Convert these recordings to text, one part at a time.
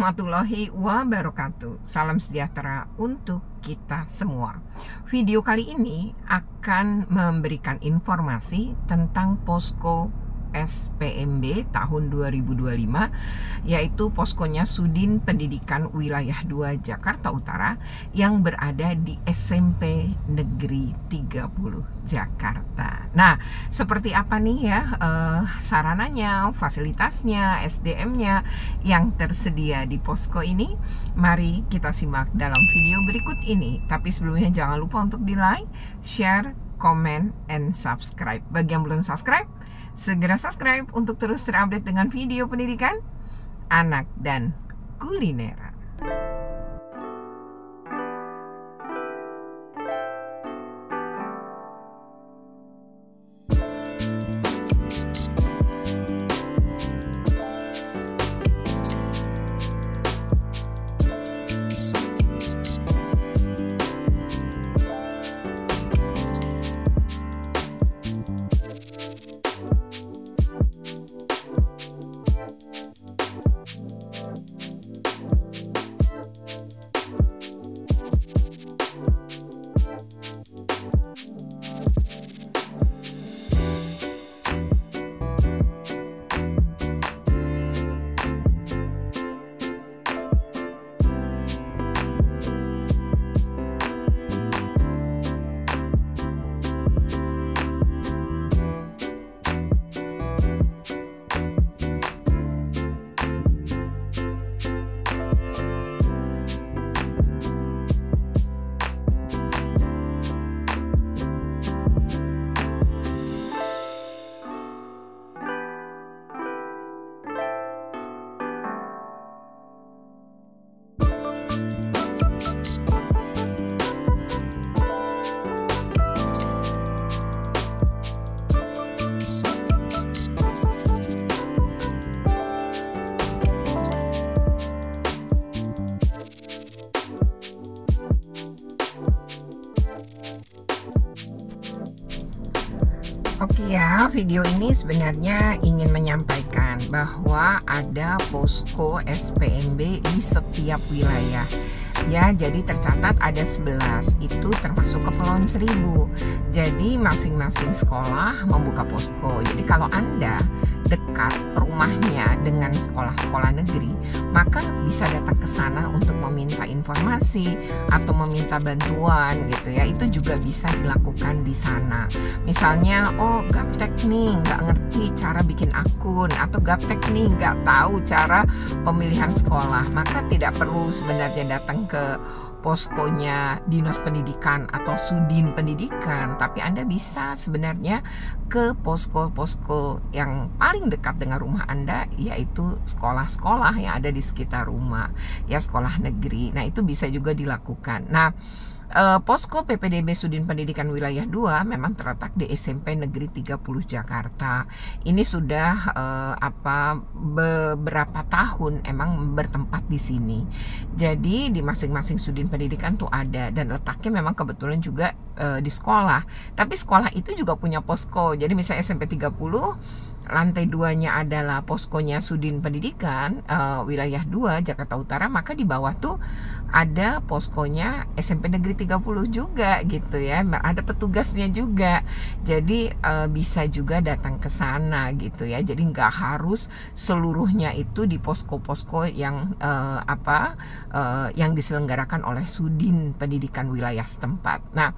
warahmatullahi wabarakatuh. Salam sejahtera untuk kita semua. Video kali ini akan memberikan informasi tentang posko SPMB tahun 2025, yaitu poskonya Sudin Pendidikan Wilayah 2 Jakarta Utara yang berada di SMP Negeri 30 Jakarta. Nah, seperti apa nih ya sarananya, fasilitasnya, SDM-nya yang tersedia di posko ini? Mari kita simak dalam video berikut ini. Tapi sebelumnya jangan lupa untuk di-like, share, comment, and subscribe. Bagi yang belum subscribe, segera subscribe untuk terus terupdate dengan video pendidikan, anak, dan kulineran. Oke ya, video ini sebenarnya ingin menyampaikan bahwa ada posko SPMB di setiap wilayah. Ya, jadi tercatat ada 11, itu termasuk Kepulauan Seribu. Jadi masing-masing sekolah membuka posko. Jadi kalau Anda dekat rumahnya dengan sekolah-sekolah negeri, maka bisa datang ke sana untuk meminta informasi atau meminta bantuan gitu ya. Itu juga bisa dilakukan di sana. Misalnya, oh gaptek nih nggak ngerti cara bikin akun, atau gaptek nih nggak tahu cara pemilihan sekolah, maka tidak perlu sebenarnya datang ke poskonya Dinas Pendidikan atau Sudin Pendidikan, tapi Anda bisa sebenarnya ke posko-posko yang paling dekat dengan rumah Anda, yaitu sekolah-sekolah yang ada di sekitar rumah, ya sekolah negeri. Nah, itu bisa juga dilakukan. Nah, posko PPDB Sudin Pendidikan Wilayah 2 memang terletak di SMP Negeri 30 Jakarta. Ini sudah beberapa tahun emang bertempat di sini. Jadi di masing-masing Sudin Pendidikan tuh ada, dan letaknya memang kebetulan juga di sekolah. Tapi sekolah itu juga punya posko. Jadi misalnya SMP 30, lantai 2-nya adalah poskonya Sudin Pendidikan Wilayah 2 Jakarta Utara, maka di bawah tuh ada poskonya SMP Negeri 30 juga gitu ya. Ada petugasnya juga. Jadi bisa juga datang ke sana gitu ya. Jadi nggak harus seluruhnya itu di posko-posko yang yang diselenggarakan oleh Sudin Pendidikan wilayah setempat. Nah,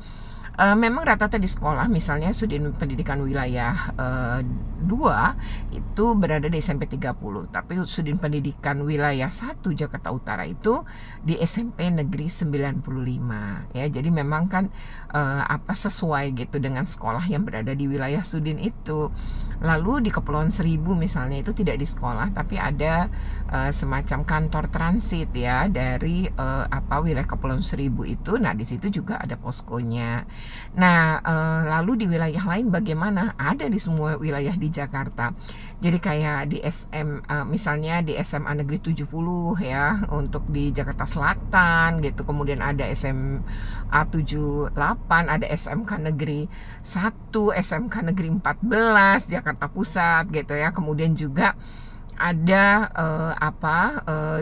memang rata-rata di sekolah, misalnya Sudin Pendidikan Wilayah 2 itu berada di SMP 30, tapi Sudin Pendidikan Wilayah 1 Jakarta Utara itu di SMP Negeri 95 ya. Jadi memang kan sesuai gitu dengan sekolah yang berada di wilayah Sudin itu. Lalu di Kepulauan Seribu misalnya itu tidak di sekolah, tapi ada semacam kantor transit ya dari wilayah Kepulauan Seribu itu. Nah, di situ juga ada poskonya. Nah, lalu di wilayah lain bagaimana? Ada di semua wilayah di Jakarta. Jadi kayak di misalnya di SMA Negeri 70 ya, untuk di Jakarta Selatan gitu. Kemudian ada SMA 78, ada SMK Negeri 1, SMK Negeri 14 Jakarta Pusat gitu ya. Kemudian juga ada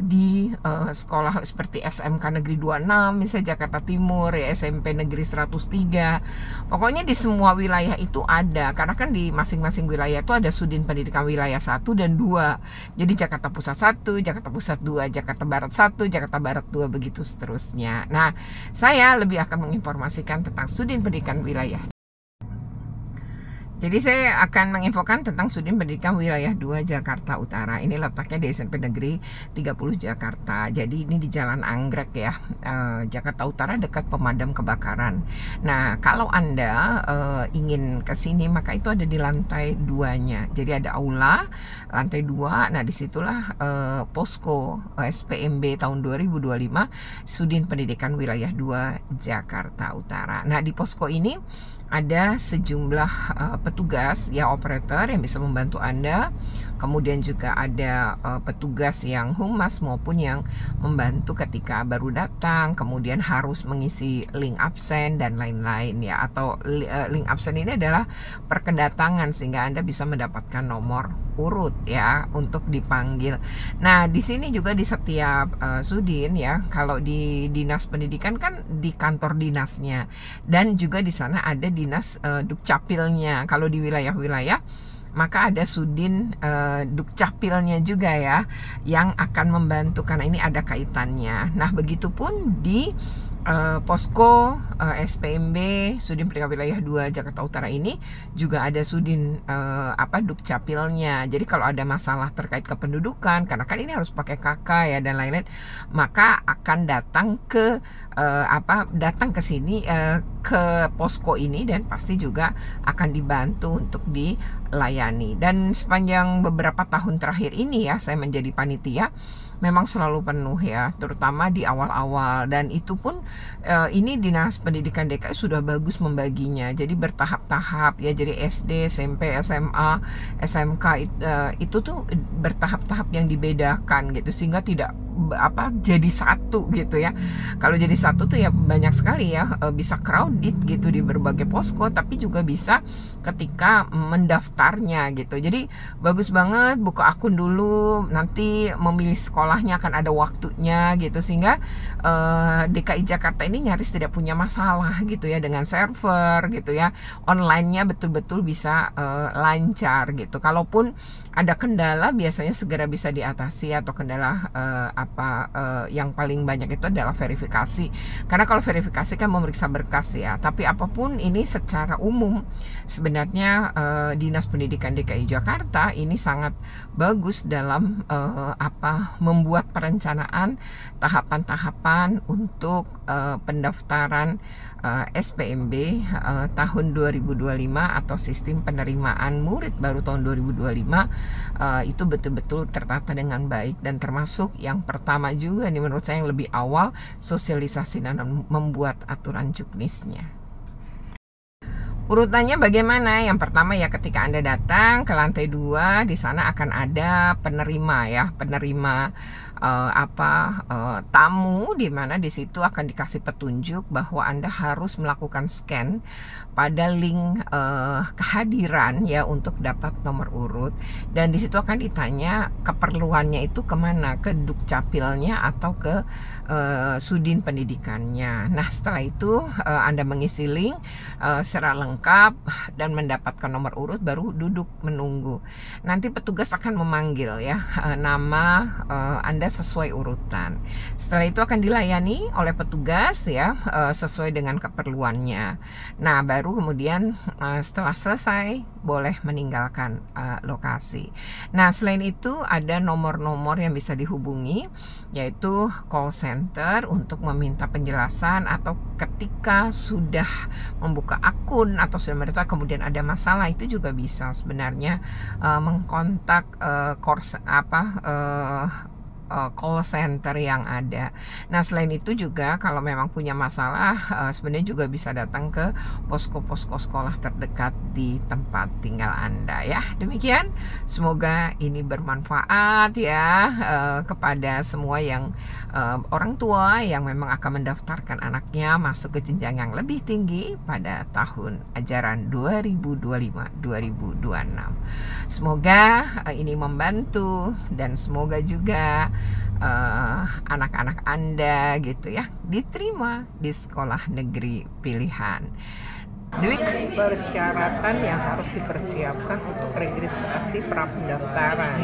di sekolah seperti SMK Negeri 26 misalnya Jakarta Timur, ya SMP Negeri 103. Pokoknya di semua wilayah itu ada, karena kan di masing-masing wilayah itu ada Sudin Pendidikan Wilayah 1 dan 2. Jadi Jakarta Pusat 1, Jakarta Pusat 2, Jakarta Barat 1, Jakarta Barat 2, begitu seterusnya. Nah, saya lebih akan menginformasikan tentang Sudin Pendidikan Wilayah. Jadi saya akan menginfokan tentang Sudin Pendidikan Wilayah 2 Jakarta Utara. Ini letaknya di SMP Negeri 30 Jakarta. Jadi ini di Jalan Anggrek ya, Jakarta Utara, dekat pemadam kebakaran. Nah, kalau Anda ingin ke sini, maka itu ada di lantai 2-nya. Jadi ada aula, lantai 2. Nah, disitulah posko SPMB tahun 2025 Sudin Pendidikan Wilayah 2 Jakarta Utara. Nah, di posko ini ada sejumlah petugas ya, operator yang bisa membantu Anda. Kemudian juga ada petugas yang humas maupun yang membantu ketika baru datang, kemudian harus mengisi link absen dan lain-lain ya. Atau link absen ini adalah perkedatangan sehingga Anda bisa mendapatkan nomor urut ya untuk dipanggil. Nah, di sini juga di setiap Sudin ya, kalau di Dinas Pendidikan kan di kantor dinasnya, dan juga di sana ada dinas Dukcapilnya. Kalau di wilayah-wilayah maka ada Sudin Dukcapilnya juga ya, yang akan membantu karena ini ada kaitannya. Nah, begitupun di posko SPMB Sudin Pendidikan Wilayah 2 Jakarta Utara ini juga ada Sudin Dukcapilnya. Jadi kalau ada masalah terkait kependudukan, karena kan ini harus pakai KK ya dan lain-lain, maka akan datang ke sini ke posko ini, dan pasti juga akan dibantu untuk dilayani. Dan sepanjang beberapa tahun terakhir ini ya, saya menjadi panitia, memang selalu penuh ya, terutama di awal-awal. Dan itu pun ini Dinas Pendidikan DKI sudah bagus membaginya, jadi bertahap-tahap ya. Jadi SD, SMP, SMA, SMK itu tuh bertahap-tahap yang dibedakan gitu, sehingga tidak jadi satu gitu ya. Kalau jadi satu tuh ya banyak sekali ya, bisa crowded gitu di berbagai posko, tapi juga bisa ketika mendaftarnya gitu. Jadi bagus banget, buka akun dulu, nanti memilih sekolahnya akan ada waktunya gitu, sehingga DKI Jakarta ini nyaris tidak punya masalah gitu ya dengan server gitu ya. Online-nya betul-betul bisa lancar gitu. Kalaupun ada kendala, biasanya segera bisa diatasi, atau kendala yang paling banyak itu adalah verifikasi. Karena kalau verifikasi kan memeriksa berkas ya. Tapi apapun ini secara umum sebenarnya Dinas Pendidikan DKI Jakarta ini sangat bagus dalam membuat perencanaan tahapan-tahapan untuk pendaftaran SPMB tahun 2025 atau sistem penerimaan murid baru tahun 2025. Itu betul-betul tertata dengan baik, dan termasuk yang pertama juga nih menurut saya yang lebih awal, sosialisasi dan membuat aturan juknisnya. Urutannya bagaimana? Yang pertama ya, ketika Anda datang ke lantai 2, di sana akan ada penerima ya, penerima tamu, di mana di situ akan dikasih petunjuk bahwa Anda harus melakukan scan pada link kehadiran ya untuk dapat nomor urut, dan di situ akan ditanya keperluannya itu kemana, ke Dukcapilnya atau ke Sudin Pendidikannya. Nah, setelah itu Anda mengisi link secara lengkap dan mendapatkan nomor urut, baru duduk menunggu. Nanti petugas akan memanggil ya nama Anda sesuai urutan. Setelah itu akan dilayani oleh petugas ya sesuai dengan keperluannya. Nah, baru kemudian setelah selesai boleh meninggalkan lokasi. Nah, selain itu ada nomor-nomor yang bisa dihubungi, yaitu call center untuk meminta penjelasan, atau ketika sudah membuka akun atau sudah mendaftar kemudian ada masalah, itu juga bisa sebenarnya mengkontak call center yang ada. Nah, selain itu juga kalau memang punya masalah, sebenarnya juga bisa datang ke posko-posko sekolah terdekat di tempat tinggal Anda ya. Demikian, semoga ini bermanfaat ya kepada semua yang orang tua yang memang akan mendaftarkan anaknya masuk ke jenjang yang lebih tinggi pada tahun ajaran 2025-2026. Semoga ini membantu, dan semoga juga anak-anak Anda gitu ya diterima di sekolah negeri pilihan. Persyaratan yang harus dipersiapkan untuk registrasi prapendaftaran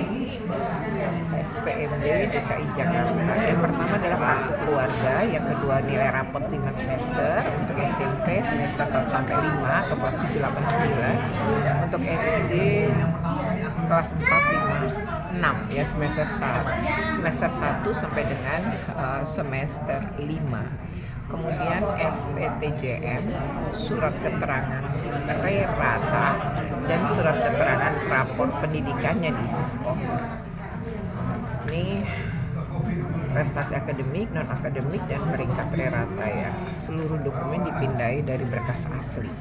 SPMB DKI Jakarta. Yang pertama adalah kartu keluarga, yang kedua nilai rapot 5 semester untuk SMP semester 1 sampai 5 atau kelas 7 8 9, untuk SD kelas 4 5 6 ya, semester 1 sampai dengan semester 5. Kemudian SPTJM, surat keterangan rerata, dan surat keterangan rapor pendidikannya di Siskop. Ini prestasi akademik, non akademik, dan peringkat rerata ya. Seluruh dokumen dipindai dari berkas asli.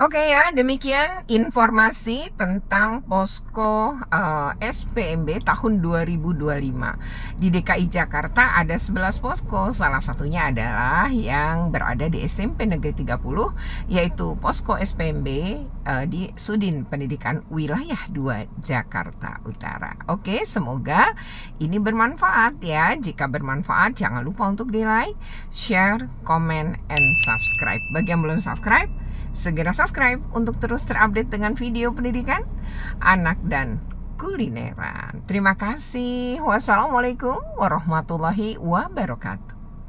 Oke ya, demikian informasi tentang posko SPMB tahun 2025. Di DKI Jakarta ada 11 posko, salah satunya adalah yang berada di SMP Negeri 30, yaitu posko SPMB di Sudin Pendidikan Wilayah 2 Jakarta Utara. Oke, semoga ini bermanfaat ya. Jika bermanfaat, jangan lupa untuk di-like, share, comment, and subscribe. Bagi yang belum subscribe, segera subscribe untuk terus terupdate dengan video pendidikan anak dan kulineran. Terima kasih. Wassalamualaikum warahmatullahi wabarakatuh.